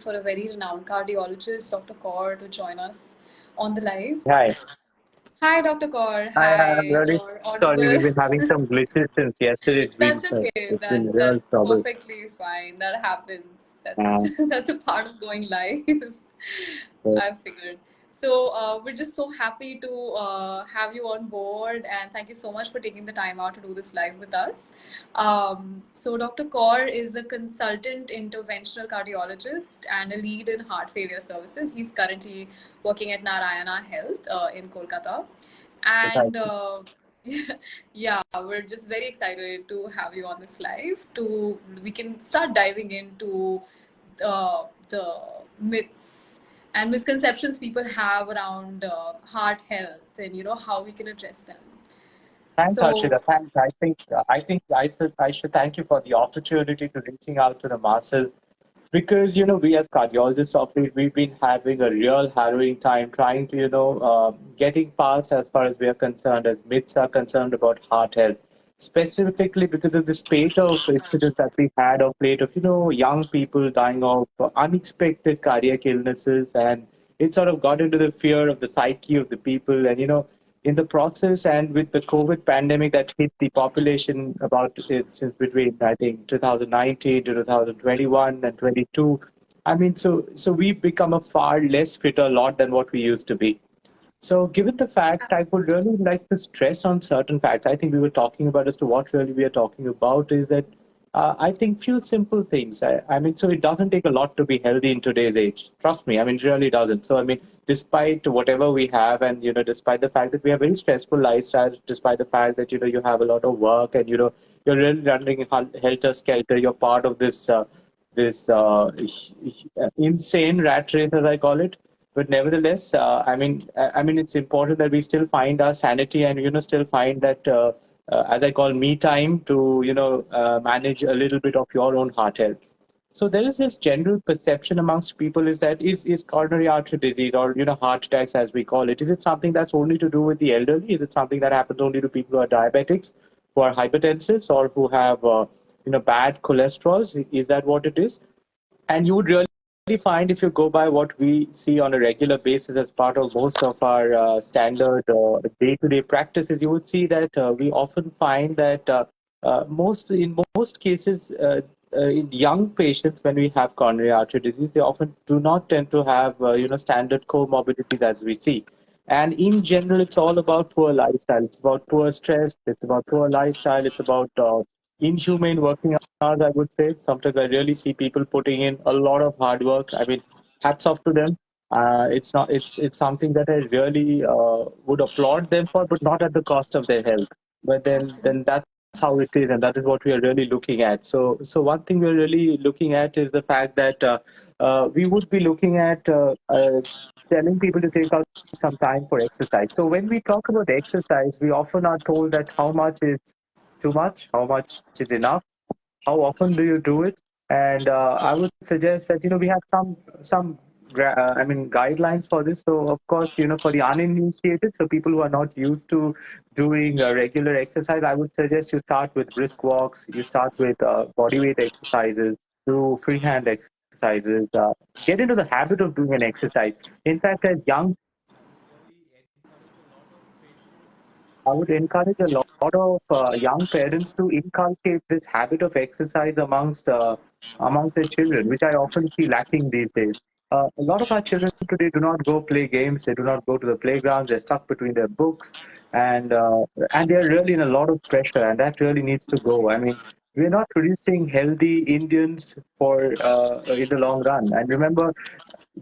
for a very renowned cardiologist, Dr. Kaur, to join us on the live. Hi. Hi, Dr. Kaur. I'm Hi, really you're sorry. We've audible. been having some glitches since yesterday. That's okay. It's been That's real trouble. perfectly fine. That happens. Uh, That's a part of going live. so I figured. So we're just so happy to have you on board, and thank you so much for taking the time out to do this live with us. So Dr. Kaur is a consultant interventional cardiologist and a lead in heart failure services. He's currently working at Narayana Health in Kolkata, right. and yeah, we're just very excited to have you on this live. We can start diving into the myths and misconceptions people have around heart health, and how we can address them. Thanks, So Harshita. Thanks. I should thank you for the opportunity to reaching out to the masses because we as cardiologists of late we've been having a real harrowing time trying to getting past as far as we are concerned as myths are concerned about heart health, specifically because of the spate of incidents that we had of late of young people dying of unexpected cardiac illnesses, and it sort of got into the fear of the psyche of the people. And in the process, and with the COVID pandemic that hit the population about it since between I think 2019 to 2021 and 22. I mean, so we've become a far less fitter lot than what we used to be. So, given the fact, I would really like to stress on certain facts. I think we were talking about as to what really we are talking about is that I think few simple things. I mean, so it doesn't take a lot to be healthy in today's age. Trust me. I mean, it really doesn't. So, I mean, despite whatever we have, and despite the fact that we have very stressful lifestyles, despite the fact that you have a lot of work, and you're really running helter skelter. You're part of this insane rat race, as I call it. But nevertheless, I mean, it's important that we still find our sanity and still find that, as I call me time to manage a little bit of your own heart health. So there is this general perception amongst people is that is coronary artery disease or heart attacks as we call it. Is it something that's only to do with the elderly? Is it something that happens only to people who are diabetics, who are hypertensives, or who have bad cholesterol? Is that what it is? And you would really find if you go by what we see on a regular basis as part of most of our standard day-to-day practices, you would see that we often find that in most cases, in young patients, when we have coronary artery disease, they often do not tend to have standard comorbidities as we see. And in general, it's all about poor lifestyle. It's about poor stress. It's about poor lifestyle. It's about inhumane working hours, I would say. Sometimes I really see people putting in a lot of hard work. I mean, hats off to them. It's not. It's something that I really would applaud them for, but not at the cost of their health. But then that's how it is, and that is what we are really looking at. So one thing we're really looking at is the fact that we would be looking at telling people to take out some time for exercise. So when we talk about exercise, we often are told that how much is too much, how much is enough, how often do you do it? And I would suggest that we have some guidelines for this. So of course, for the uninitiated, so people who are not used to doing regular exercise, I would suggest you start with brisk walks. You start with body weight exercises, do freehand exercises. Get into the habit of doing an exercise. In fact, as young I would encourage a lot of young parents to inculcate this habit of exercise amongst their children, which I often see lacking these days. A lot of our children today do not go play games. They do not go to the playgrounds. They're stuck between their books, and uh, and they're really in a lot of pressure, and that really needs to go. I mean, we're not producing healthy Indians for in the long run. And remember,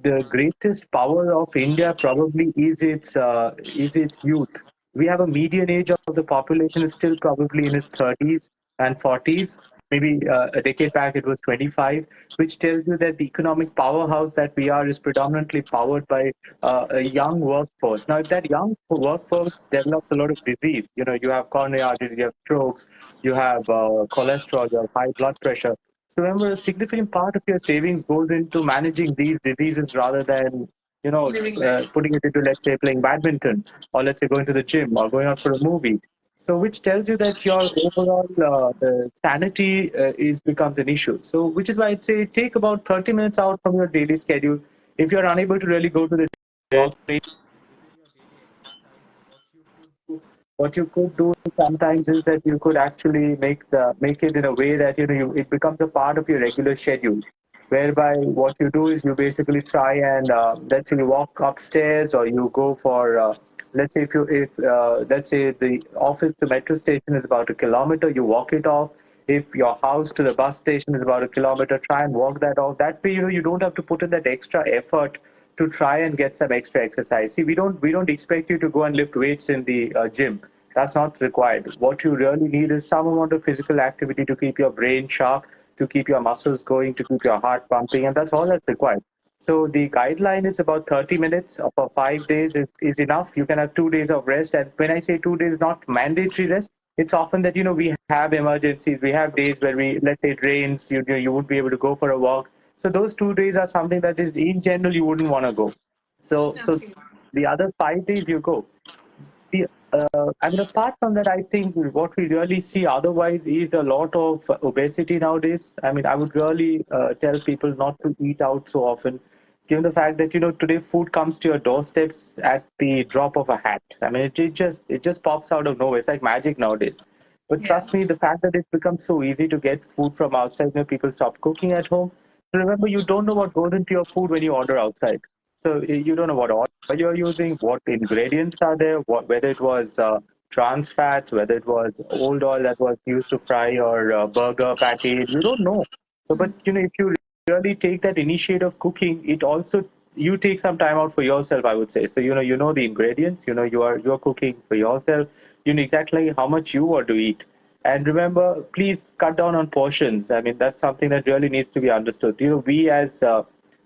the greatest power of India probably is its youth. We have a median age of the population is still probably in its 30s and 40s. Maybe a decade back it was 25, which tells you that the economic powerhouse that we are is predominantly powered by a young workforce. Now, if that young workforce develops a lot of disease, you have coronary artery, you have strokes, you have cholesterol, you have high blood pressure. So remember, a significant part of your savings goes into managing these diseases rather than living life. putting it into, let's say, playing badminton or let's say going to the gym or going out for a movie. So which tells you that your overall sanity is becomes an issue. So which is why I'd say take about 30 minutes out from your daily schedule. If you're unable to really go to the workplace within your daily exercise, what you could do sometimes is that you could actually make it in a way that it becomes a part of your regular schedule, whereby what you do is you basically try and let's say you walk upstairs or you go for let's say if let's say the office to metro station is about a kilometer, you walk it off. If your house to the bus station is about a kilometer, try and walk that off. That way, you don't have to put in that extra effort to try and get some extra exercise. See, we don't expect you to go and lift weights in the gym. That's not required. What you really need is some amount of physical activity to keep your brain sharp, to keep your muscles going, to keep your heart pumping, and that's all that's required. So the guideline is about 30 minutes for 5 days is enough. You can have 2 days of rest. And when I say 2 days, not mandatory rest, it's often that, we have emergencies. We have days where let's say it rains, you won't be able to go for a walk. So those 2 days are something that is in general you wouldn't want to go. So Absolutely. the other 5 days you go. I mean, apart from that, I think what we really see otherwise is a lot of obesity nowadays. I mean, I would really tell people not to eat out so often, given the fact that today food comes to your doorsteps at the drop of a hat. I mean, it just pops out of nowhere. It's like magic nowadays. But Yeah. trust me, the fact that it's become so easy to get food from outside, people stop cooking at home. So remember, you don't know what goes into your food when you order outside. So you don't know what oil you're using, what ingredients are there, whether it was trans fats, whether it was old oil that was used to fry your burger patty. You don't know. So, but if you really take that initiative of cooking, it also you take some time out for yourself. I would say. So you know the ingredients. You are cooking for yourself. You know exactly how much you want to eat. And remember, please cut down on portions. I mean, that's something that really needs to be understood. We as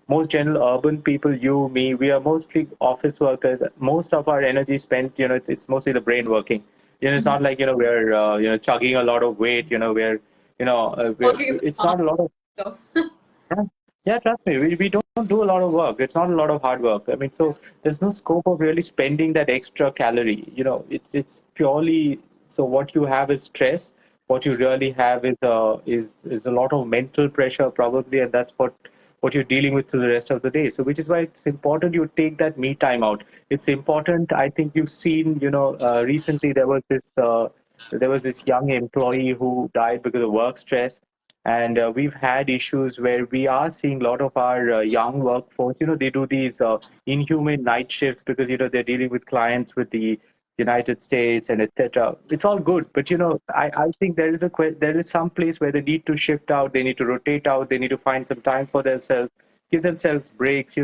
most general urban people, you, me, we are mostly office workers. Most of our energy spent, it's mostly the brain working. It's not like, we're, chugging a lot of weight, Working in the it's farm not a lot of, stuff. yeah, yeah, trust me, we don't do a lot of work. It's not a lot of hard work. I mean, so there's no scope of really spending that extra calorie. It's purely so what you have is stress. What you really have is a lot of mental pressure probably, and that's what you're dealing with through the rest of the day. So which is why it's important you take that me time out. It's important. I think you've seen, recently there was this young employee who died because of work stress, and we've had issues where we are seeing a lot of our young workforce, they do these inhuman night shifts because, they're dealing with clients with the United States and etc. It's all good, but I think there is some place where they need to shift out, they need to rotate out, they need to find some time for themselves, give themselves breaks.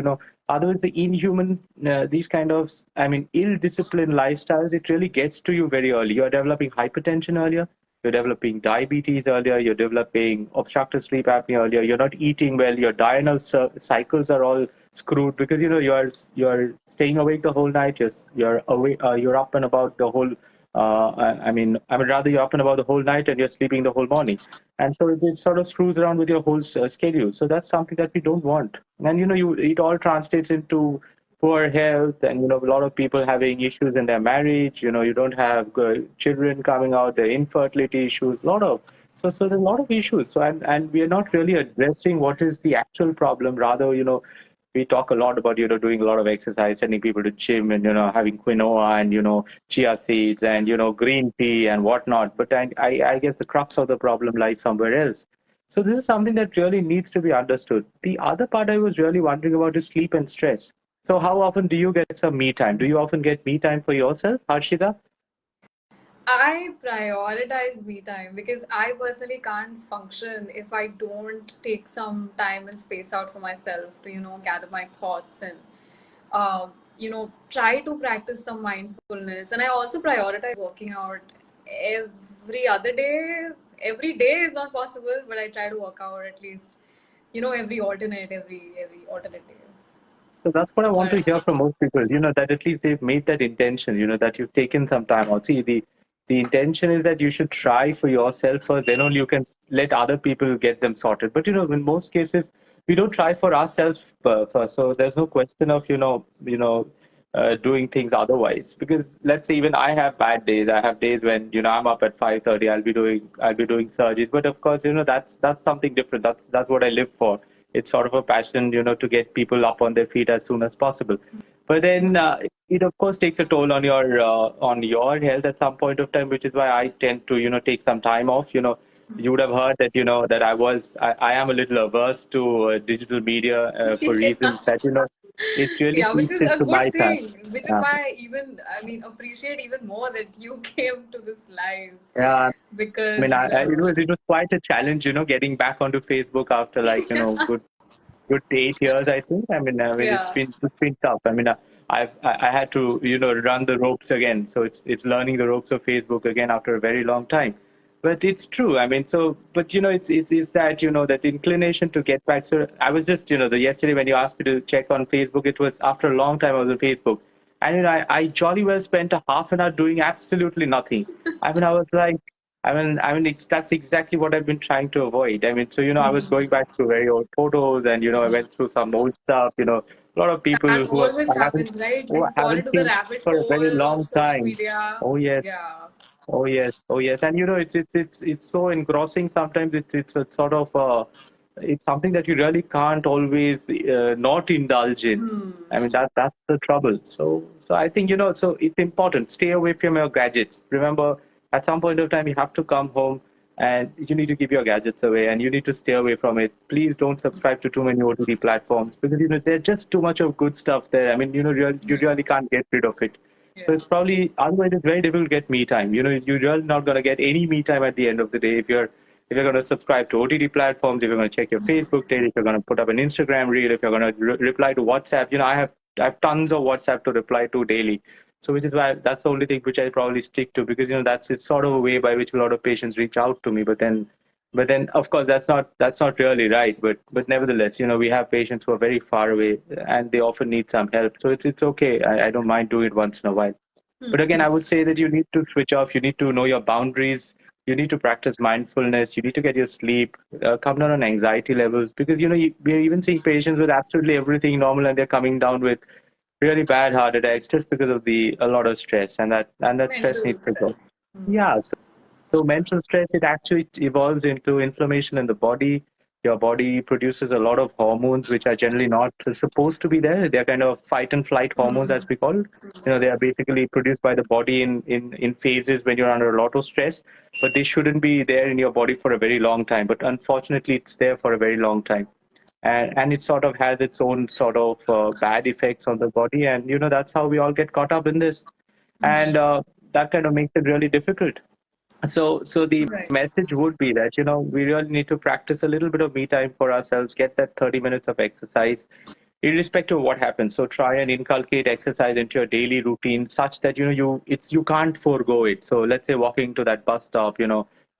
Otherwise, the inhuman, these kind of, I mean, ill-disciplined lifestyles, it really gets to you very early. You're developing hypertension earlier, you're developing diabetes earlier, you're developing obstructive sleep apnea earlier, you're not eating well, your diurnal cycles are all screwed because you're staying awake the whole night, you're awake, you're up and about the whole I mean rather you're up and about the whole night and you're sleeping the whole morning, and so it sort of screws around with your whole schedule. So that's something that we don't want. And it all translates into poor health, and a lot of people having issues in their marriage. You don't have children coming out, the infertility issues, a lot of, so there's a lot of issues. So and we are not really addressing what is the actual problem. Rather, we talk a lot about doing a lot of exercise, sending people to gym, and having quinoa and chia seeds and green tea and whatnot. But I guess the crux of the problem lies somewhere else. So this is something that really needs to be understood. The other part I was really wondering about is sleep and stress. So how often do you get some me time? Do you often get me time for yourself, Harshita? I prioritize me time because I personally can't function if I don't take some time and space out for myself to, gather my thoughts and, try to practice some mindfulness. And I also prioritize working out every other day. Every day is not possible, but I try to work out at least, every alternate day. So that's what I want to But hear from most people, that at least they've made that intention, that you've taken some time out. See, the intention is that you should try for yourself first, then only you can let other people get them sorted. But, in most cases, we don't try for ourselves first. So there's no question of, doing things otherwise. Because let's say even I have bad days. I have days when I'm up at 5:30. I'll be doing surgeries. But of course, that's something different. That's what I live for. It's sort of a passion, to get people up on their feet as soon as possible. But then it of course takes a toll on your health at some point of time, which is why I tend to take some time off. You would have heard that that I am a little averse to digital media for Yeah. reasons that it really Yeah, which eats is a into my good time. thing, which is Yeah. why I mean, appreciate even more that you came to this live Yeah, I mean, because, it was quite a challenge, getting back onto Facebook after like good 8 years, I think. I mean, it's yeah. been tough. I mean, I had to run the ropes again. So it's learning the ropes of Facebook again after a very long time. But it's true. I mean, so but it's that that inclination to get back. So I was just the yesterday when you asked me to check on Facebook, it was after a long time I was on Facebook, and I jolly well spent a half an hour doing absolutely nothing. I mean, I was like. That's exactly what I've been trying to avoid. I mean, so I was going back to very old photos, and I went through some old stuff. A lot of people That who have, always I haven't happens, right? who Like I you fall haven't into the seen rabbit for a very hole of long social time. media. Oh yes, Yeah. oh yes, oh yes, and it's so engrossing. Sometimes it's a sort of it's something that you really can't always not indulge in. Hmm. I mean that's the trouble. So I think so it's important. Stay away from your gadgets. Remember, at some point of time you have to come home and you need to keep your gadgets away and you need to stay away from it. Please don't subscribe to too many OTT platforms because there's just too much of good stuff there. I mean you really can't get rid of it. So Yeah. it's probably otherwise it's very difficult to get me time. You're really not going to get any me time at the end of the day if you're going to subscribe to OTT platforms, if you're going to check your Facebook page, if you're going to put up an Instagram reel, if you're going to reply to WhatsApp. I have tons of WhatsApp to reply to daily. So which is why that's the only thing which I probably stick to because that's it's sort of a way by which a lot of patients reach out to me. But then of course that's not really right. But nevertheless, we have patients who are very far away and they often need some help. So it's okay. I don't mind doing it once in a while. But again, I would say that you need to switch off. You need to know your boundaries. You need to practice mindfulness. You need to get your sleep, come down on anxiety levels because we're even seeing patients with absolutely everything normal and they're coming down with really bad heart attacks just because of a lot of stress and that stress Mental needs to stress. go. Yeah, so mental stress, it actually evolves into inflammation in the body. Your body produces a lot of hormones which are generally not supposed to be there. They're kind of fight and flight hormones, as we call it. They are basically produced by the body in phases when you're under a lot of stress, but they shouldn't be there in your body for a very long time. But unfortunately, it's there for a very long time. And it sort of has its own sort of bad effects on the body. And, that's how we all get caught up in this. And that kind of makes it really difficult. So the Right. message would be that we really need to practice a little bit of me time for ourselves, get that 30 minutes of exercise, irrespective of what happens. So try and inculcate exercise into your daily routine, such that you can't forego it. So let's say walking to that bus stop,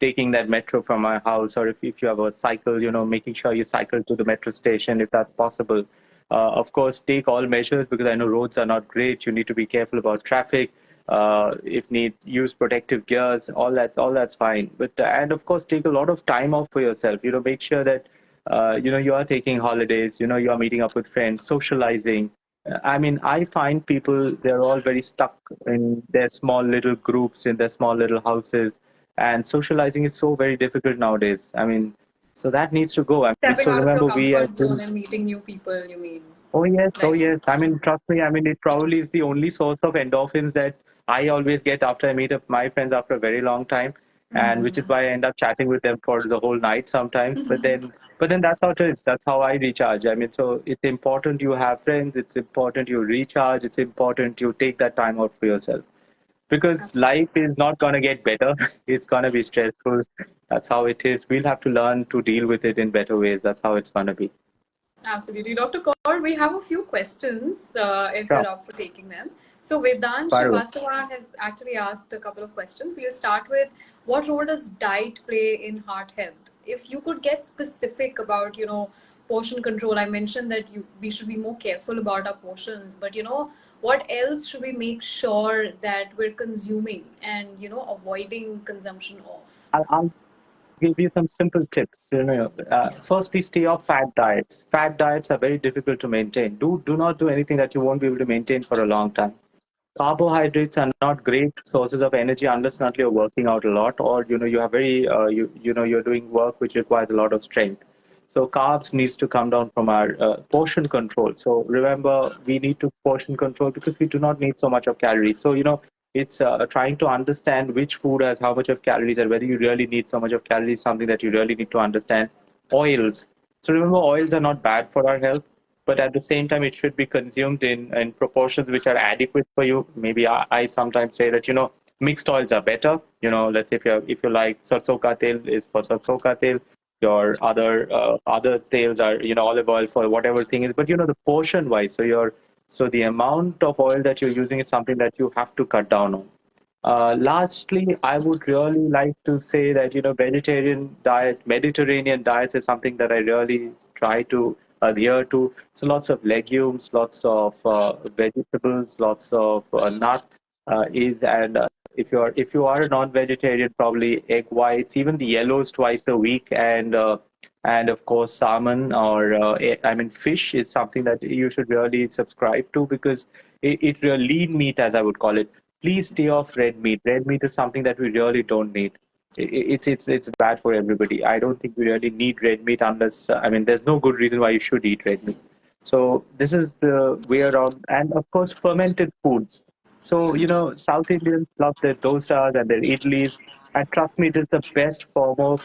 taking that metro from my house, or if you have a cycle, making sure you cycle to the metro station if that's possible. Of course, take all measures because I know roads are not great. You need to be careful about traffic. If need, use protective gears. All that's fine. But and of course, take a lot of time off for yourself. Make sure that you are taking holidays. You are meeting up with friends, socializing. I mean, I find people they're all very stuck in their small little groups, in their small little houses, and socializing is so very difficult nowadays. I mean, so that needs to go. I mean, Stepping so out of your remember, we as comfort zone and meeting new people, you mean? oh yes, oh Like, yes. I mean, trust me. I mean, it probably is the only source of endorphins that I always get after I meet up my friends after a very long time, and which is why I end up chatting with them for the whole night sometimes. But then that's how it is. That's how I recharge. I mean, so it's important you have friends. It's important you recharge. It's important you take that time out for yourself because life absolutely. is not gonna get better. It's gonna be stressful. That's how it is. We'll have to learn to deal with it in better ways. That's how it's gonna be. Absolutely. Dr. Kaur, we have a few questions if Sure. you're up for taking them. So, Vedant Fire away. Srivastava has actually asked a couple of questions. We'll start with what role does diet play in heart health? If you could get specific about, portion control, I mentioned that we should be more careful about our portions, but, what else should we make sure that we're consuming and, avoiding consumption of? I'll give you some simple tips. Firstly, stay off fat diets. Fat diets are very difficult to maintain. Do not do anything that you won't be able to maintain for a long time. Carbohydrates are not great sources of energy unless and until you're working out a lot, or you have very you're doing work which requires a lot of strength. So carbs needs to come down from our portion control. So remember, we need to portion control because we do not need so much of calories. So it's trying to understand which food has how much of calories and whether you really need so much of calories, something that you really need to understand. Oils. So remember, oils are not bad for our health, but at the same time, it should be consumed in proportions which are adequate for you. Maybe I sometimes say that mixed oils are better. Let's say if you like sarson ka tel is for sarson ka tel, your other tails are olive oil for whatever thing is. But the portion wise, so the amount of oil that you're using is something that you have to cut down on. Lastly, I would really like to say that vegetarian diet, Mediterranean diets is something that I really try to adhere to. So lots of legumes, lots of vegetables, lots of nuts is and if you are a non-vegetarian, probably egg whites, even the yellows twice a week, and of course salmon or I mean fish is something that you should really subscribe to because it lean meat as I would call it. Please stay off red meat. Red meat is something that we really don't need. It's bad for everybody. I don't think we really need red meat unless I mean there's no good reason why you should eat red meat. So this is the way around, and of course fermented foods. So South Indians love their dosas and their idlis, and trust me, it is the best form of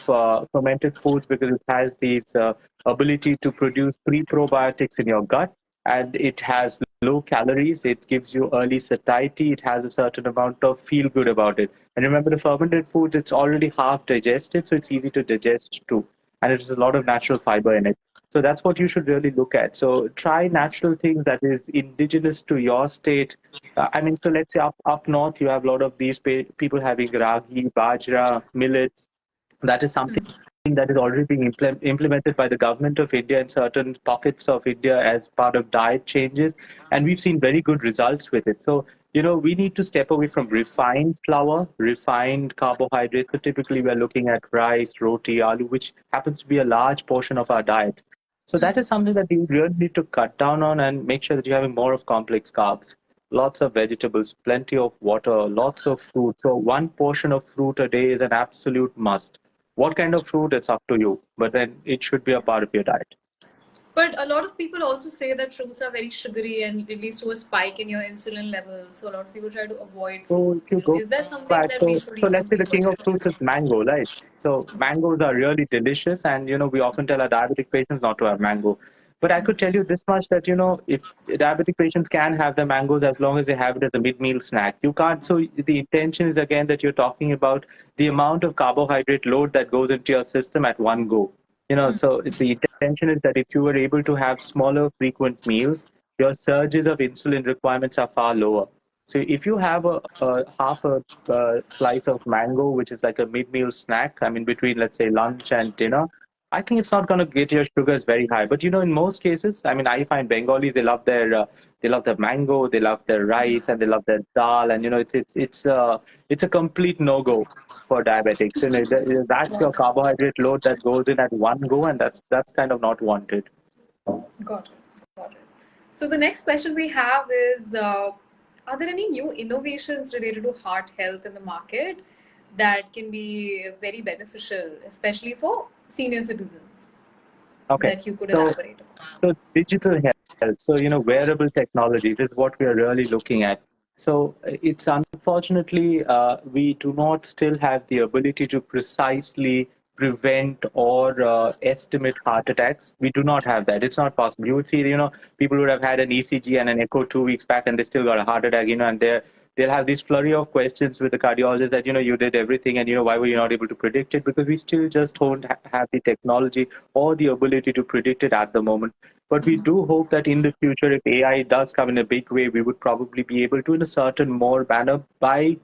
fermented foods because it has these ability to produce pre-probiotics in your gut, and it has low calories. It gives you early satiety. It has a certain amount of feel good about it. And remember, the fermented foods, it's already half digested, so it's easy to digest too. And it has a lot of natural fiber in it. So that's what you should really look at. So try natural things that is indigenous to your state. I mean, so let's say up north, you have a lot of these people having ragi, bajra, millets. That is something that is already being implemented by the government of India in certain pockets of India as part of diet changes. And we've seen very good results with it. So, we need to step away from refined flour, refined carbohydrates. So typically we're looking at rice, roti, aloo, which happens to be a large portion of our diet. So that is something that you really need to cut down on and make sure that you're having more of complex carbs. Lots of vegetables, plenty of water, lots of fruit. So one portion of fruit a day is an absolute must. What kind of fruit, it's up to you, but then it should be a part of your diet. But a lot of people also say that fruits are very sugary and it leads to a spike in your insulin levels. So a lot of people try to avoid So if fruits. you go Is that something back, that we so, should so let's even say be the king worried of about? fruits is mango, right? So mangoes are really delicious, and we often tell our diabetic patients not to have mango. But I could tell you this much that if diabetic patients can have the mangoes as long as they have it as a mid-meal snack. You can't. So the intention is again that you're talking about the amount of carbohydrate load that goes into your system at one go. So the intention is that if you were able to have smaller, frequent meals, your surges of insulin requirements are far lower. So if you have a half a slice of mango, which is like a mid-meal snack, I mean between let's say lunch and dinner, I think it's not going to get your sugars very high. But in most cases, I mean, I find Bengalis they love their mango, they love their rice, and they love their dal, and it's a complete no-go for diabetics. That's your carbohydrate load that goes in at one go, and that's kind of not wanted. Got it. Got it. So the next question we have is, are there any new innovations related to heart health in the market that can be very beneficial, especially for senior citizens, Okay, that you could so elaborate upon? So digital health, so wearable technology, this is what we are really looking at. So it's unfortunately we do not still have the ability to precisely prevent or estimate heart attacks. We do not have that. It's not possible. You would see, people would have had an ECG and an echo 2 weeks back, and they still got a heart attack. And they'll have this flurry of questions with the cardiologist that you did everything, and why were you not able to predict it? Because we still just don't have the technology or the ability to predict it at the moment. But we do hope that in the future, if AI does come in a big way, we would probably be able to, in a certain more manner, by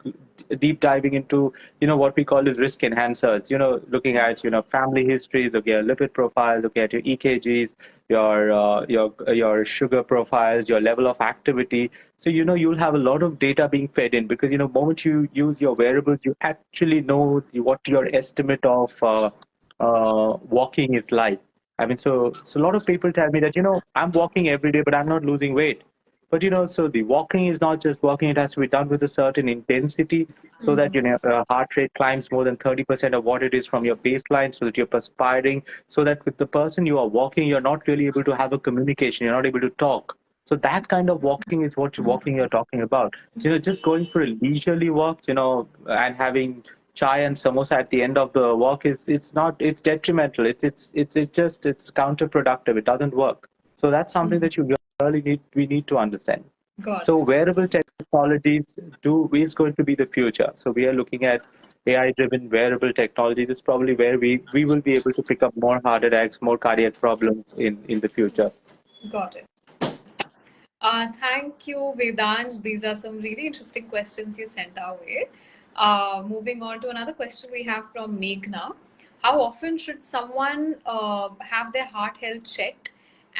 deep diving into, what we call as risk enhancers, looking at, family history, looking at lipid profile, looking at your EKGs, your sugar profiles, your level of activity. So, you'll have a lot of data being fed in because, moment you use your wearables, you actually know what your estimate of walking is like. I mean, so a lot of people tell me that, I'm walking every day, but I'm not losing weight. But, so the walking is not just walking, it has to be done with a certain intensity so that, heart rate climbs more than 30% of what it is from your baseline, so that you're perspiring, so that with the person you are walking, you're not really able to have a communication, you're not able to talk. So that kind of walking is what walking you're talking about. Just going for a leisurely walk, and having chai and samosa at the end of the walk is it's not it's detrimental. It's counterproductive. It doesn't work. So that's something that you really need to understand. Got So it. wearable technologies is going to be the future. So we are looking at AI-driven wearable technologies. It's probably where we will be able to pick up more heart attacks, more cardiac problems in the future. Got it. Thank you, Vedant. These are some really interesting questions you sent our way. Moving on to another question we have from Meghna. How often should someone have their heart health checked,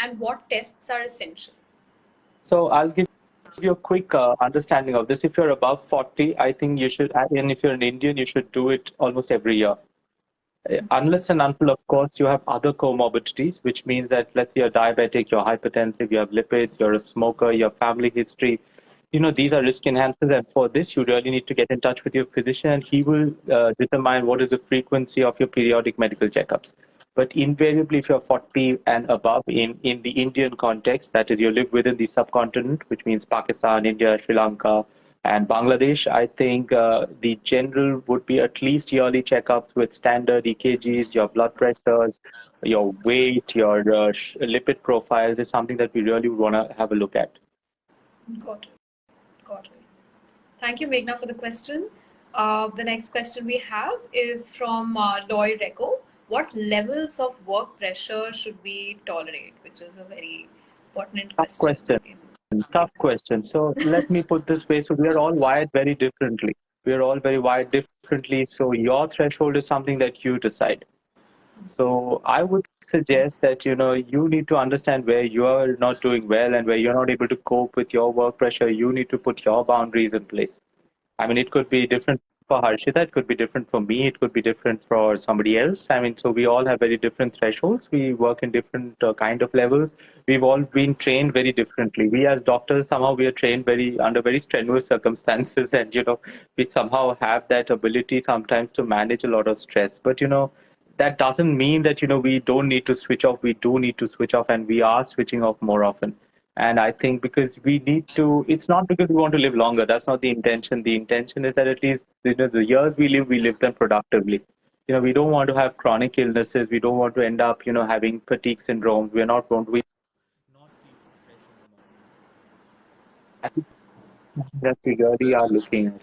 and what tests are essential? So I'll give you a quick understanding of this. If you're above 40, I think you should, and if you're an Indian, you should do it almost every year. Unless and until, of course, you have other comorbidities, which means that let's say you're diabetic, you're hypertensive, you have lipids, you're a smoker, your family history, these are risk enhancers. And for this, you really need to get in touch with your physician, and he will determine what is the frequency of your periodic medical checkups. But invariably, if you're 40 and above in the Indian context, that is, you live within the subcontinent, which means Pakistan, India, Sri Lanka, and Bangladesh, I think the general would be at least yearly checkups with standard EKGs, your blood pressures, your weight, your lipid profiles is something that we really want to have a look at. Got it. Got it. Thank you, Meghna, for the question. The next question we have is from Loy Reco. What levels of work pressure should we tolerate? Which is a very pertinent Tough question. question. Tough question. So let me put this way. So we are all wired very differently. We are all very wired differently. So your threshold is something that you decide. So I would suggest that you need to understand where you are not doing well and where you're not able to cope with your work pressure. You need to put your boundaries in place. I mean, it could be different for Harshita, it could be different for me, it could be different for somebody else. I mean, so we all have very different thresholds. We work in different kind of levels. We've all been trained very differently. We as doctors, somehow we are trained very under very strenuous circumstances, and we somehow have that ability sometimes to manage a lot of stress. But that doesn't mean that we don't need to switch off. We do need to switch off, and we are switching off more often. And I think because we need to, it's not because we want to live longer. That's not the intention. The intention is that at least the years we live them productively. We don't want to have chronic illnesses. We don't want to end up having fatigue syndrome. We're not going to be not feel fresh in the mornings. I think that we really are looking at.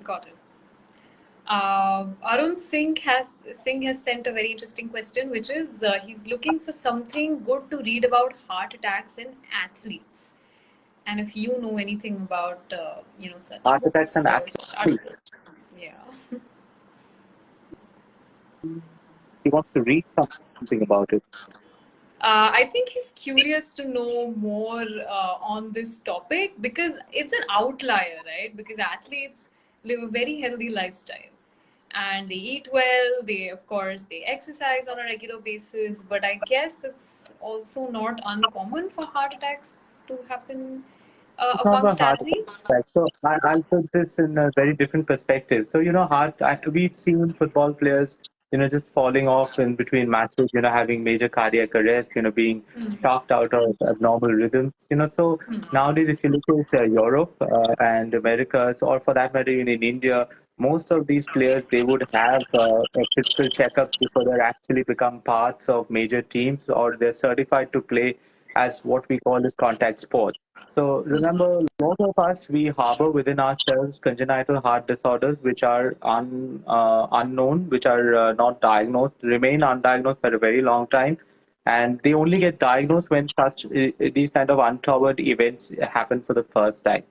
Got it. Arun Singh has sent a very interesting question, which is he's looking for something good to read about heart attacks in athletes, and if you know anything about such Heart attacks books and or such athletes. articles. Yeah. He wants to read something about it. I think he's curious to know more on this topic because it's an outlier, right? Because athletes live a very healthy lifestyle and they eat well. They, of course, they exercise on a regular basis. But I guess it's also not uncommon for heart attacks to happen It's not about amongst heart athletes. attack. So I'll put this in a very different perspective. So, we've seen football players, just falling off in between matches, having major cardiac arrest, being shocked out of abnormal rhythms, So nowadays, if you look at Europe and Americas, or for that matter, in India, most of these players, they would have a physical checkups before they actually become parts of major teams or they're certified to play as what we call as contact sports. So remember, a lot of us, we harbor within ourselves congenital heart disorders which are unknown, which are not diagnosed, remain undiagnosed for a very long time. And they only get diagnosed when such these kind of untoward events happen for the first time.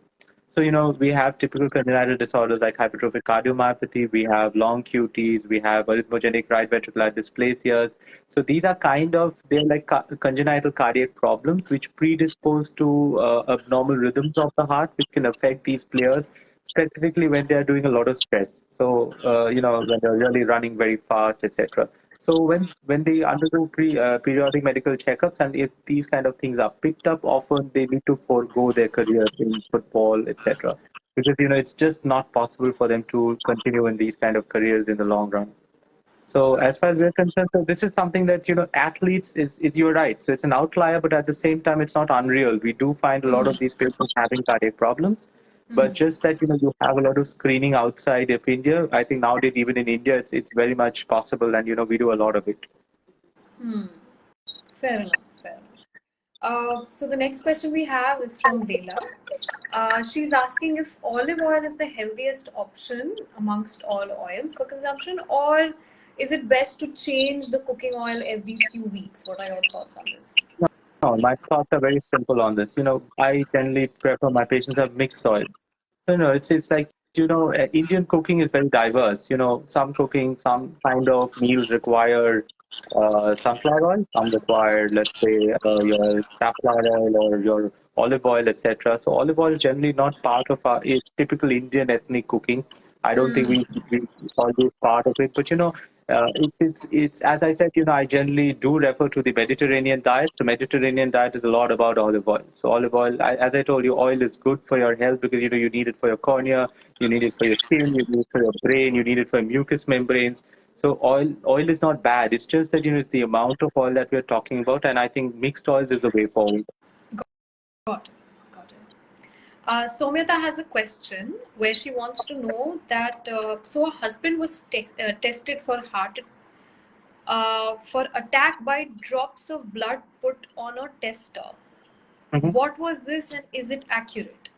So, we have typical congenital disorders like hypertrophic cardiomyopathy, we have long QTs, we have arrhythmogenic right ventricular dysplasias. So these are they're like congenital cardiac problems which predispose to abnormal rhythms of the heart, which can affect these players, specifically when they're doing a lot of stress. So, when they're really running very fast, etc. So when they undergo periodic medical checkups, and if these kind of things are picked up, often they need to forego their career in football, etc. Because it's just not possible for them to continue in these kind of careers in the long run. So as far as we're concerned, so this is something that athletes is you're right. So it's an outlier, but at the same time, it's not unreal. We do find a lot of these patients having cardiac problems, but just that you have a lot of screening outside of India. I think nowadays even in India, it's very much possible, and we do a lot of it. Hmm. Fair enough. Fair enough. So the next question we have is from Bela. She's asking if olive oil is the healthiest option amongst all oils for consumption, or is it best to change the cooking oil every few weeks? What are your thoughts on this? No, my thoughts are very simple on this. I generally prefer my patients have mixed oil. No, it's like Indian cooking is very diverse. Some kind of meals require sunflower oil, some require, let's say, your safflower oil or your olive oil, etc. So olive oil is generally not part of our it's typical Indian ethnic cooking. I don't think we always part of it, but it's as I said, I generally do refer to the Mediterranean diet. So Mediterranean diet is a lot about olive oil. So olive oil, as I told you, oil is good for your health because you need it for your cornea, you need it for your skin, you need it for your brain, you need it for mucous membranes. So oil is not bad. It's just that it's the amount of oil that we're talking about, and I think mixed oils is the way forward. Got it. Got it. Somyata has a question where she wants to know that so her husband was tested for attack by drops of blood put on a tester. Mhm. What was this, and is it accurate?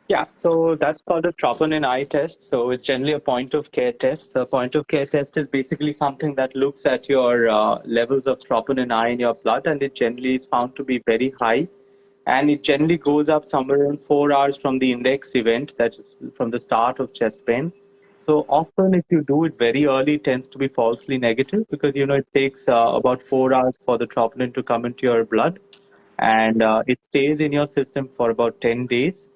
Yeah, so that's called a troponin I test. So it's generally a point of care test. The point of care test is basically something that looks at your levels of troponin I in your blood, and it generally is found to be very high. And it generally goes up somewhere around 4 hours from the index event, that's from the start of chest pain. So often, if you do it very early, it tends to be falsely negative because it takes about 4 hours for the troponin to come into your blood, and it stays in your system for about 10 days.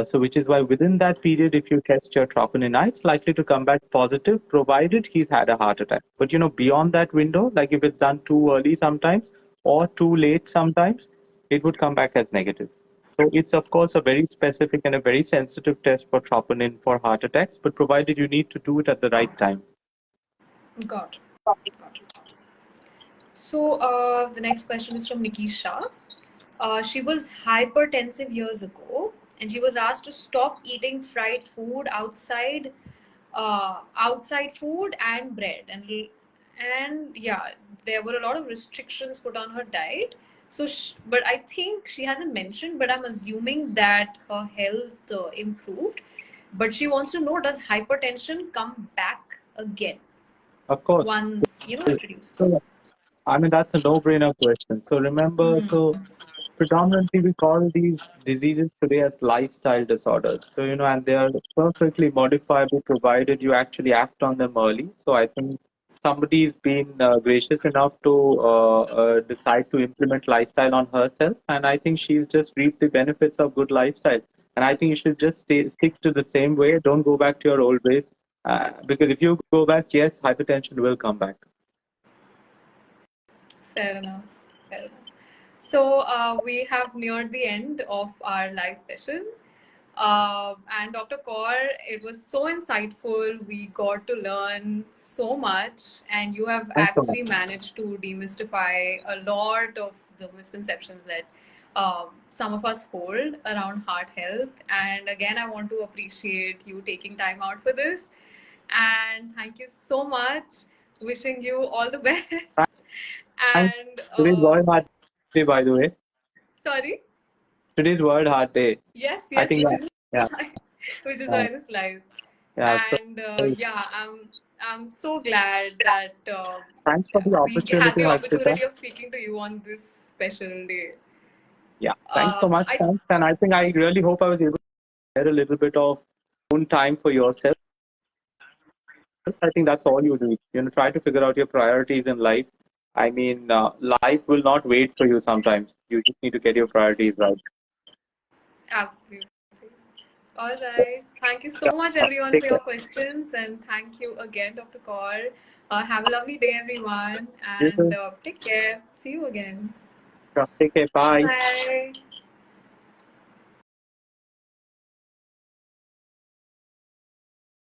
So, which is why within that period, if you test your troponin I, it's likely to come back positive, provided he's had a heart attack. But beyond that window, like if it's done too early sometimes or too late sometimes, it would come back as negative. So it's of course a very specific and a very sensitive test for troponin for heart attacks, but provided you need to do it at the right time. Got it. Got it. So the next question is from Nikisha. She was hypertensive years ago, and she was asked to stop eating fried food, outside food and bread, and yeah, there were a lot of restrictions put on her diet. So, but I think she hasn't mentioned, but I'm assuming that her health improved. But she wants to know, does hypertension come back again Of course. once it reduces? So, I mean, that's a no-brainer question. So remember, so predominantly we call these diseases today as lifestyle disorders. So, and they are perfectly modifiable provided you actually act on them early. So I think somebody's been gracious enough to decide to implement lifestyle on herself. And I think she's just reaped the benefits of good lifestyle. And I think you should just stick to the same way. Don't go back to your old ways. Because if you go back, yes, hypertension will come back. Fair enough. Fair enough. So we have neared the end of our live session. And Dr. Kaur, it was so insightful. We got to learn so much, and you have Thanks so much. actually managed to demystify a lot of the misconceptions that some of us hold around heart health. And again, I want to appreciate you taking time out for this. And thank you so much. Wishing you all the best. Thanks. And Today's World Heart Day, by the way. sorry. Today's World Heart Day. Yes, I yes, think which that, is yeah, which is yeah, why this live. yeah. So And yeah, I'm so glad that thanks for the we had opportunity, the Harshita. opportunity of speaking to you on this special day. Yeah, thanks so much. I Thanks. And I think I really hope I was able a little bit of own time for yourself. I think that's all you do. Try to figure out your priorities in life. I mean, life will not wait for you sometimes. You just need to get your priorities right. Absolutely. All right. Thank you so much, Yeah. everyone, Take for care. your questions. And thank you again, Dr. Kaur. Have a lovely day, everyone. You And too. take care. See you again. Yeah, take care. Bye. Bye.